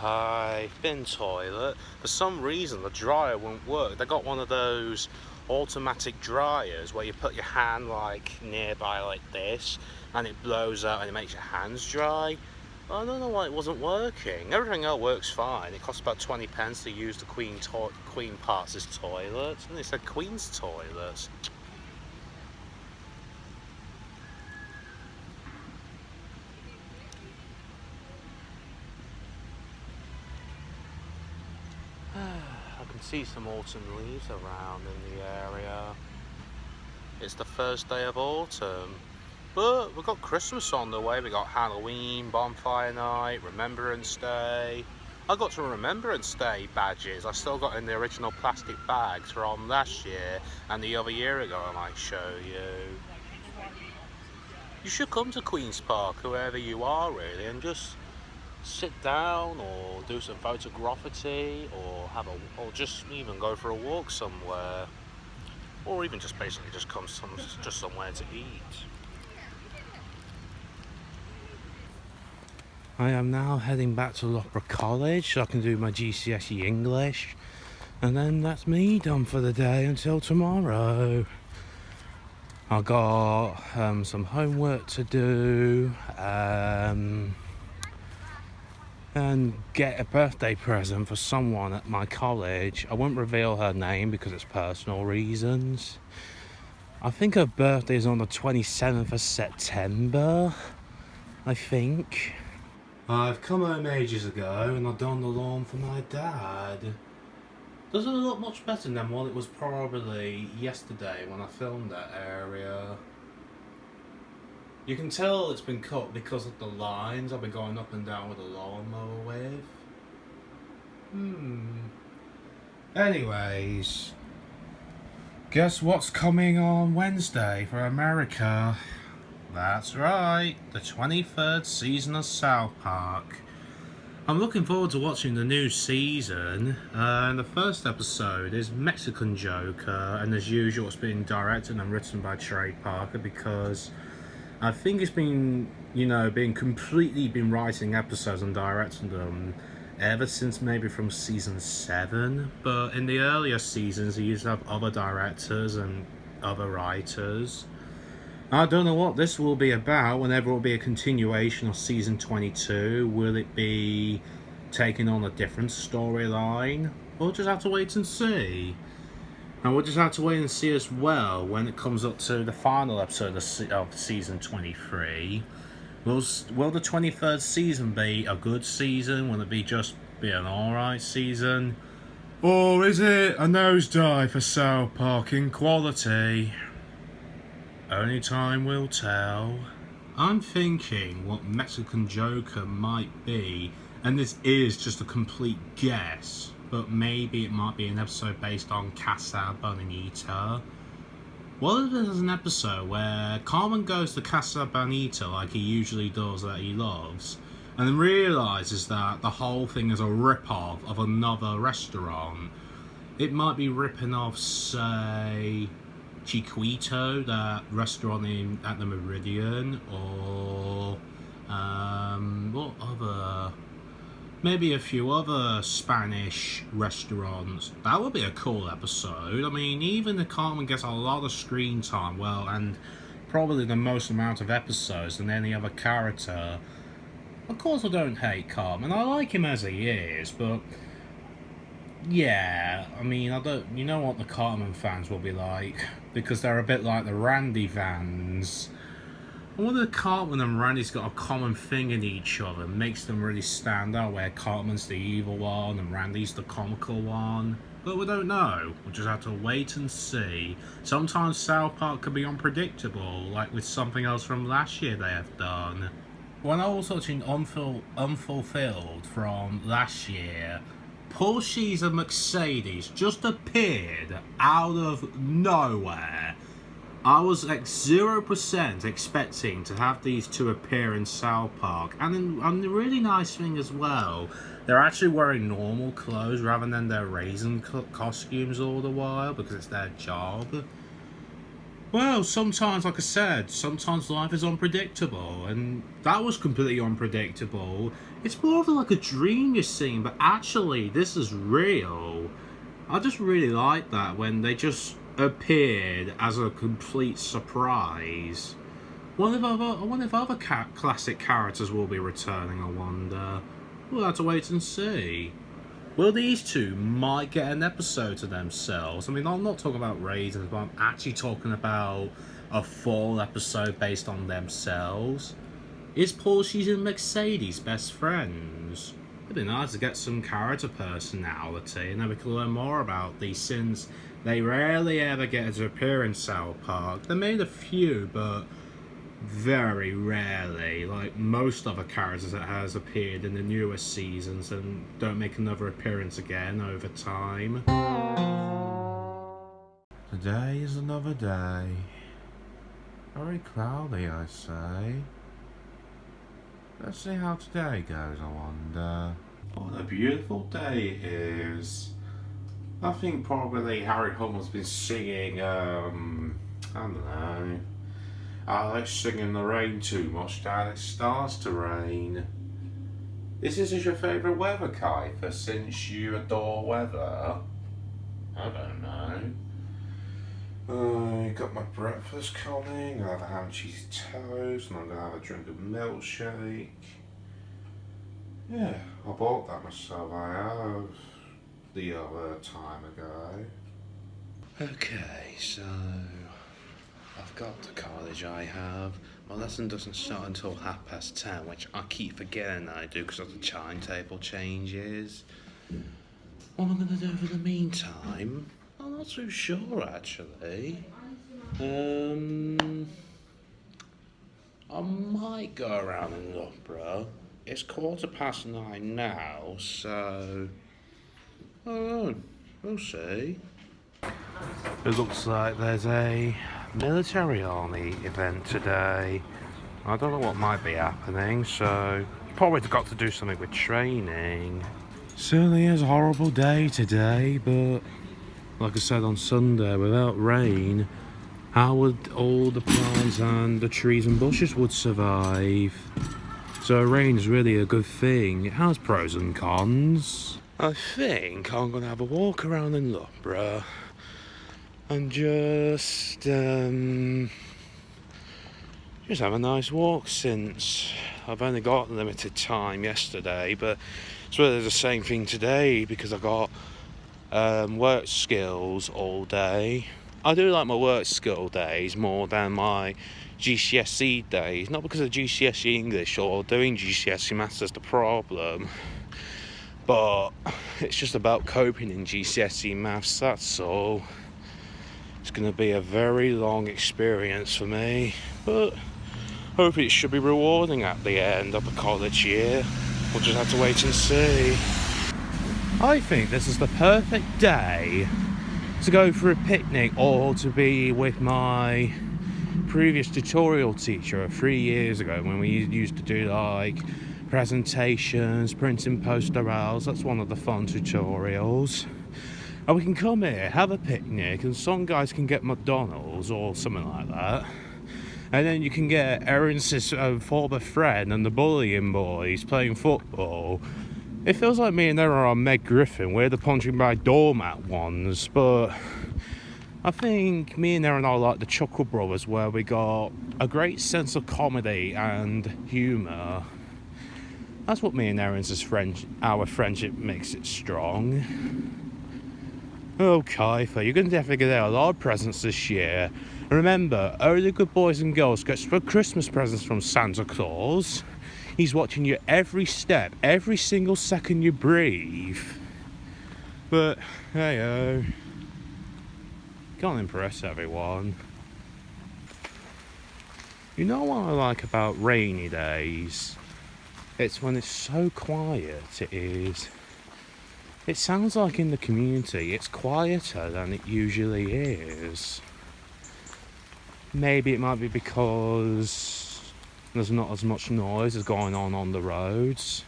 I've been toilet. For some reason the dryer won't work. They got one of those automatic dryers where you put your hand like nearby like this and it blows out and it makes your hands dry. I don't know why it wasn't working. Everything else works fine. It costs about 20 pence to use the Queen Parts' toilet, and they said Queen's toilets. I can see some autumn leaves around in the area. It's the first day of autumn. But we've got Christmas on the way. We got Halloween, Bonfire Night, Remembrance Day. I got some Remembrance Day badges. I still got in the original plastic bags from last year and the other year ago. I might show you. You should come to Queen's Park, whoever you are really, and just sit down or do some photography or just even go for a walk somewhere, or even just basically just come just somewhere to eat. I am now heading back to Loughborough College so I can do my GCSE English, and then that's me done for the day until tomorrow. I got some homework to do and get a birthday present for someone at my college. I won't reveal her name because it's personal reasons. I think her birthday is on the 27th of September, I think. I've come home ages ago and I've done the lawn for my dad. Doesn't it look much better than what it was probably yesterday when I filmed that area? You can tell it's been cut because of the lines I've been going up and down with the lawnmower with. Anyways, guess what's coming on Wednesday for America? That's right, the 23rd season of South Park. I'm looking forward to watching the new season, and the first episode is Mexican Joker, and as usual it's been directed and written by Trey Parker because I think it's been completely been writing episodes and directing them ever since maybe from season 7, but in the earlier seasons he used to have other directors and other writers. I don't know what this will be about, whenever it will be a continuation of season 22. Will it be taking on a different storyline? We'll just have to wait and see. And we'll just have to wait and see as well when it comes up to the final episode of season 23. Will the 23rd season be a good season? Will it be an alright season? Or is it a nosedive for South Park in quality? Only time will tell. I'm thinking what Mexican Joker might be, and this is just a complete guess, but maybe it might be an episode based on Casa Bonita. What if there's an episode where Carmen goes to Casa Bonita like he usually does, that he loves, and then realises that the whole thing is a rip-off of another restaurant? It might be ripping off, say, Chiquito, that restaurant at the Meridian, or what other? Maybe a few other Spanish restaurants. That would be a cool episode. I mean, even the Cartman gets a lot of screen time, well, and probably the most amount of episodes than any other character. Of course, I don't hate Cartman. I like him as he is, but yeah, I mean, I don't. You know what the Cartman fans will be like, because they're a bit like the Randy fans. I wonder if Cartman and Randy's got a common thing in each other, makes them really stand out, where Cartman's the evil one and Randy's the comical one. But we don't know. We'll just have to wait and see. Sometimes South Park can be unpredictable, like with something else from last year they have done. When I was watching Unfulfilled from last year, Porsche's and Mercedes just appeared out of nowhere. I was like 0% expecting to have these two appear in South Park. And the really nice thing as well, they're actually wearing normal clothes rather than their raisin costumes all the while, because it's their job. Well, sometimes, like I said, sometimes life is unpredictable, and that was completely unpredictable. It's more of like a dream you're seeing, but actually, this is real. I just really like that when they just appeared as a complete surprise. I wonder if other classic characters will be returning, I wonder. We'll have to wait and see. Well, these two might get an episode to themselves. I mean, I'm not talking about Raiders, but I'm actually talking about a full episode based on themselves. Is Porsche and Mercedes best friends? It'd be nice to get some character personality, and then we can learn more about these, since they rarely ever get to appear in South Park. They made a few, but very rarely, like most other characters that has appeared in the newest seasons and don't make another appearance again over time. Today is another day. Very cloudy, I say. Let's see how today goes, I wonder. What a beautiful day it is. I think probably Harry Hummel's been singing, I don't know. I like singing in the rain too much, Dad. It starts to rain. This is your favourite weather, Kiefer, since you adore weather? I don't know. I got my breakfast coming. I'll have a ham and cheese toast, and I'm going to have a drink of milkshake. Yeah, I bought that myself, I have, the other time ago. Okay, so I've got to college, I have. My lesson doesn't start until 10:30, which I keep forgetting that I do because of the timetable changes. What am I going to do for the meantime? I'm not too sure, actually. I might go around in Loughborough. It's 9:15 now, so I don't know. We'll see. It looks like there's a military army event today. I don't know what might be happening, so probably got to do something with training. Certainly is a horrible day today, but like I said on Sunday, without rain, how would all the plants and the trees and bushes would survive? So rain is really a good thing. It has pros and cons. I think I'm going to have a walk around in Loughborough and just have a nice walk, since I've only got limited time yesterday, but it's really the same thing today because I got work skills all day. I do like my work skill days more than my GCSE days, not because of GCSE English or doing GCSE maths is the problem, but it's just about coping in GCSE maths, that's all. It's going to be a very long experience for me, but hopefully it should be rewarding at the end of the college year. We'll just have to wait and see. I think this is the perfect day to go for a picnic or to be with my previous tutorial teacher 3 years ago, when we used to do like presentations, printing poster-als. That's one of the fun tutorials. And we can come here, have a picnic, and some guys can get McDonald's or something like that. And then you can get Erin's former friend and the bullying boys playing football. It feels like me and Erin are on Meg Griffin. We're the punching by doormat ones, but I think me and Erin are like the Chuckle Brothers, where we got a great sense of comedy and humour. That's what me and Erin's our friendship makes it strong. Oh, Kiefer, you're going to definitely get a lot of presents this year. And remember, only good boys and girls get Christmas presents from Santa Claus. He's watching you every step, every single second you breathe. But, hey-oh. Can't impress everyone. You know what I like about rainy days? It's when it's so quiet, it is. It sounds like in the community it's quieter than it usually is. Maybe it might be because there's not as much noise as going on the roads.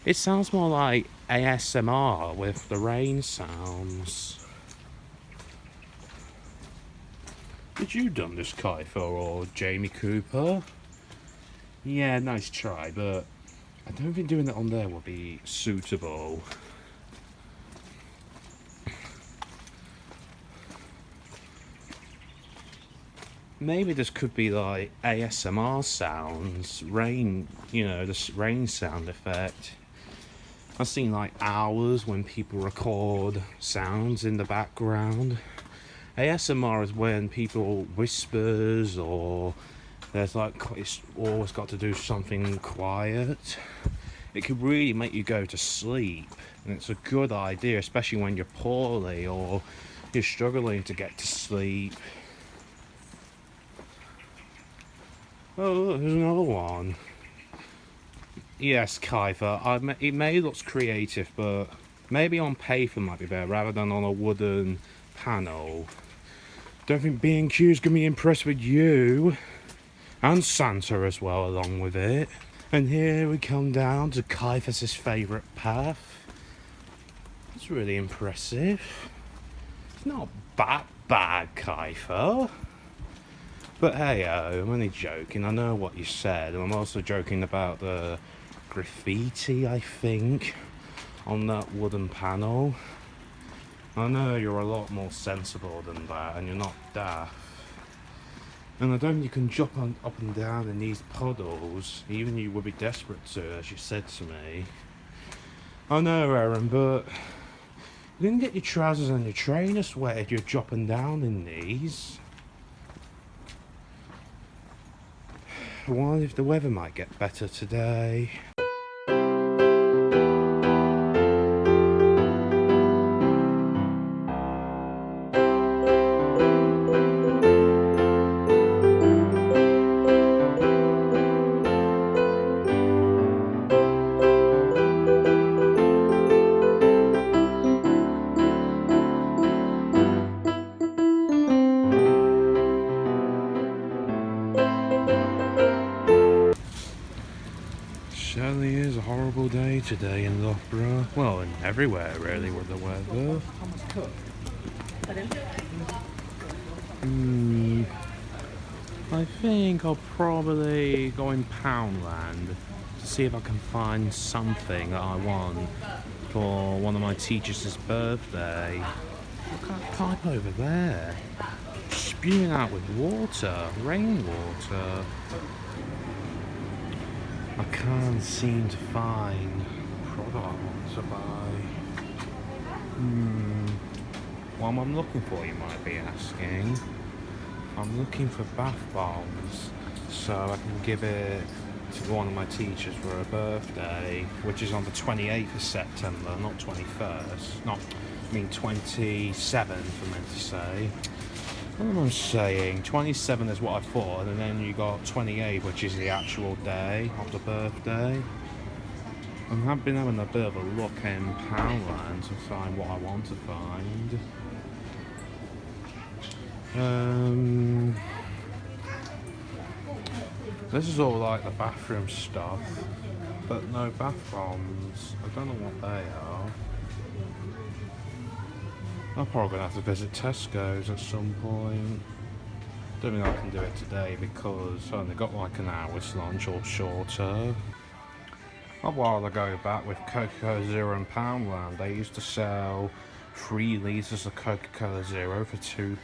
It sounds more like ASMR with the rain sounds. Did you done this, Kiefer or Jamie Cooper? Yeah, nice try, but I don't think doing it on there would be suitable. Maybe this could be like ASMR sounds, rain, this rain sound effect. I've seen like owls when people record sounds in the background. ASMR is when people whispers or there's like, it's always got to do something quiet. It could really make you go to sleep, and it's a good idea, especially when you're poorly or you're struggling to get to sleep. Oh, look, there's another one. Yes, Kiefer, it may look creative, but maybe on paper might be better rather than on a wooden panel. Don't think B&Q is going to be impressed with you. And Santa as well along with it. And here we come down to Kiefer's favourite path. It's really impressive. It's not that bad, Kiefer. But hey, I'm only joking. I know what you said, and I'm also joking about the graffiti, I think, on that wooden panel. I know you're a lot more sensible than that, and you're not daft. And I don't think you can jump up and down in these puddles, even you would be desperate to, as you said to me. I know, Aaron, but you didn't get your trousers and your trainers wet if you're dropping down in these. I wonder if the weather might get better today. Certainly is a horrible day today in Loughborough. Well, and everywhere really with the weather. I think I'll probably go in Poundland to see if I can find something that I want for one of my teachers' birthday. Look at that pipe over there. Spewing out with water, rainwater. I can't seem to find a product I want to buy. What am I looking for, you might be asking? I'm looking for bath bombs so I can give it to one of my teachers for her birthday, which is on the 28th of September, not 21st. Not, I mean 27th, I meant to say. What am I saying? 27 is what I thought, and then you got 28, which is the actual day of the birthday. I have been having a bit of a look in Poundland to find what I want to find. This is all like the bathroom stuff, but no bath bombs. I don't know what they are. I'm probably going to have to visit Tesco's at some point. Don't think I can do it today because I only got like an hour's lunch or shorter. A while ago back with Coca-Cola Zero in Poundland, they used to sell 3 litres of Coca-Cola Zero for £2.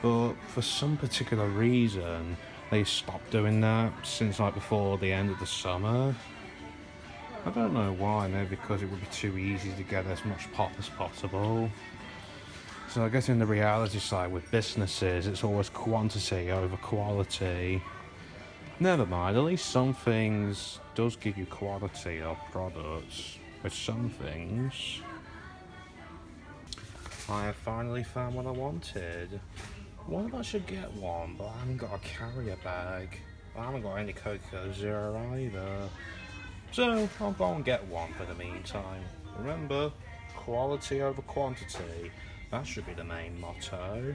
But for some particular reason, they stopped doing that since like before the end of the summer. I don't know why, maybe because it would be too easy to get as much pop as possible. So I guess in the reality side with businesses, it's always quantity over quality. Never mind, at least some things does give you quality of products. With some things. I have finally found what I wanted. I wonder if I should get one, but I haven't got a carrier bag. I haven't got any Coca-Cola Zero either. So, I'll go and get one for the meantime. Remember, quality over quantity. That should be the main motto.